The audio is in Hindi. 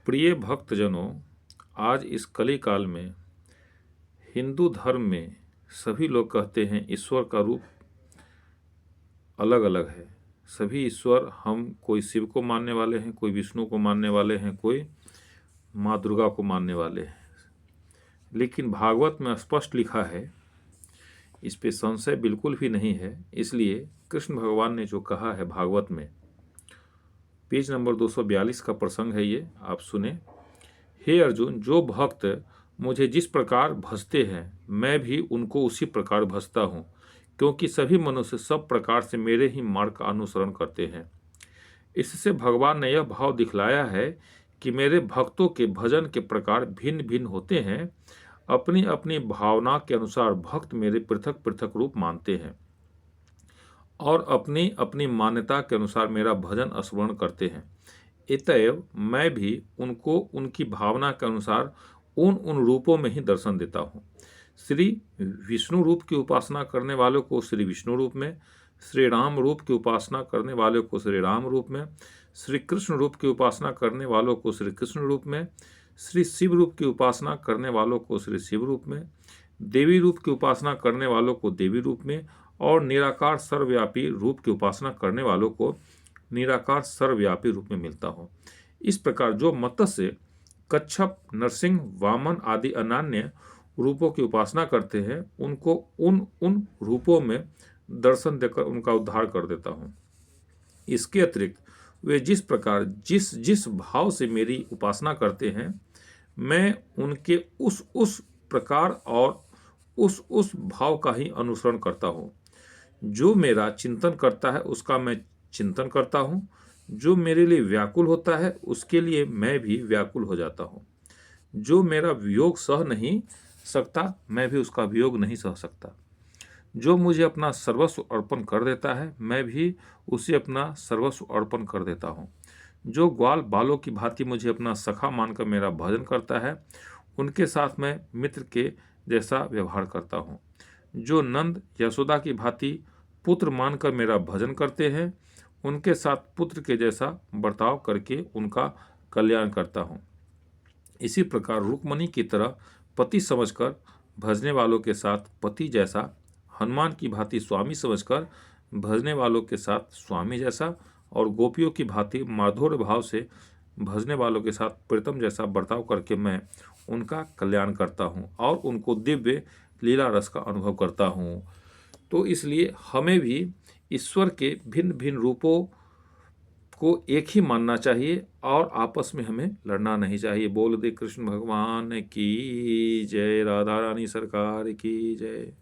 प्रिय भक्तजनों, आज इस कली काल में हिंदू धर्म में सभी लोग कहते हैं ईश्वर का रूप अलग अलग है। सभी ईश्वर, हम कोई शिव को मानने वाले हैं, कोई विष्णु को मानने वाले हैं, कोई माँ दुर्गा को मानने वाले हैं। लेकिन भागवत में स्पष्ट लिखा है, इस पे संशय बिल्कुल भी नहीं है। इसलिए कृष्ण भगवान ने जो कहा है भागवत में, पेज नंबर 242 का प्रसंग है ये, आप सुने। हे अर्जुन, जो भक्त मुझे जिस प्रकार भजते हैं मैं भी उनको उसी प्रकार भजता हूँ, क्योंकि सभी मनुष्य सब प्रकार से मेरे ही मार्ग का अनुसरण करते हैं। इससे भगवान ने यह भाव दिखलाया है कि मेरे भक्तों के भजन के प्रकार भिन्न भिन्न होते हैं। अपनी अपनी भावना के अनुसार भक्त मेरे पृथक पृथक रूप मानते हैं और अपनी अपनी मान्यता के अनुसार मेरा भजन स्मरण करते हैं। अतएव मैं भी उनको उनकी भावना के अनुसार उन उन रूपों में ही दर्शन देता हूँ। श्री विष्णु रूप की उपासना करने वालों को श्री विष्णु रूप में, श्री राम रूप की उपासना करने वालों को श्री राम रूप में, श्री कृष्ण रूप की उपासना करने वालों को श्री कृष्ण रूप में, श्री शिव रूप की उपासना करने वालों को श्री शिव रूप में, देवी रूप की उपासना करने वालों को देवी रूप में, और निराकार सर्वव्यापी रूप की उपासना करने वालों को निराकार सर्वव्यापी रूप में मिलता हूँ। इस प्रकार जो मत्स्य, कच्छप, नरसिंह, वामन आदि अनन्य रूपों की उपासना करते हैं, उनको उन उन रूपों में दर्शन देकर उनका उद्धार कर देता हूँ। इसके अतिरिक्त वे जिस प्रकार जिस जिस भाव से मेरी उपासना करते हैं, मैं उनके उस प्रकार और उस भाव का ही अनुसरण करता हूँ। जो मेरा चिंतन करता है उसका मैं चिंतन करता हूँ। जो मेरे लिए व्याकुल होता है उसके लिए मैं भी व्याकुल हो जाता हूँ। जो मेरा वियोग सह नहीं सकता मैं भी उसका वियोग नहीं सह सकता। जो मुझे अपना सर्वस्व अर्पण कर देता है मैं भी उसे अपना सर्वस्व अर्पण कर देता हूँ। जो ग्वाल बालों की भांति मुझे अपना सखा मानकर मेरा भजन करता है, उनके साथ मैं मित्र के जैसा व्यवहार करता हूँ। जो नंद यशोदा की भांति पुत्र मानकर मेरा भजन करते हैं, उनके साथ पुत्र के जैसा बर्ताव करके उनका कल्याण करता हूँ। इसी प्रकार रुक्मणी की तरह पति समझकर भजने वालों के साथ पति जैसा, हनुमान की भांति स्वामी समझकर भजने वालों के साथ स्वामी जैसा, और गोपियों की भांति माधुर्य भाव से भजने वालों के साथ प्रीतम जैसा बर्ताव करके मैं उनका कल्याण करता हूँ और उनको दिव्य लीला रस का अनुभव करता हूँ। तो इसलिए हमें भी ईश्वर के भिन्न भिन्न रूपों को एक ही मानना चाहिए और आपस में हमें लड़ना नहीं चाहिए। बोल दे कृष्ण भगवान की जय, राधा रानी सरकार की जय।